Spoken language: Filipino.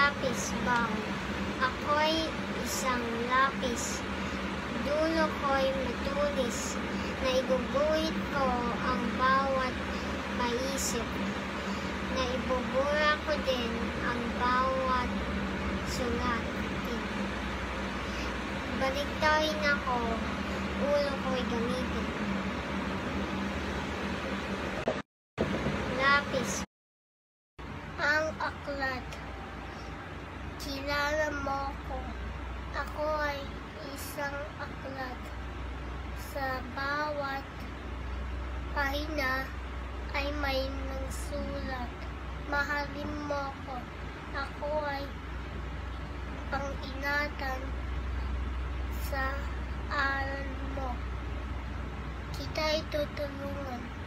lapis bang. Ako'y isang lapis. Dulo ko'y matulis, na ibubuhit ko ang bawat paisip. Na ibubura ko din ang bawat sulat. Baliktarin ako, ulo ko'y gamitin. Lapis. Ang aklat. Kilala mo ko. Ako ay isang aklat. Sa bawat pahina ay may nagsulat. Mahalin mo ko. Ako ay pang-ingatan sa aral mo. Kita'y tutulungan.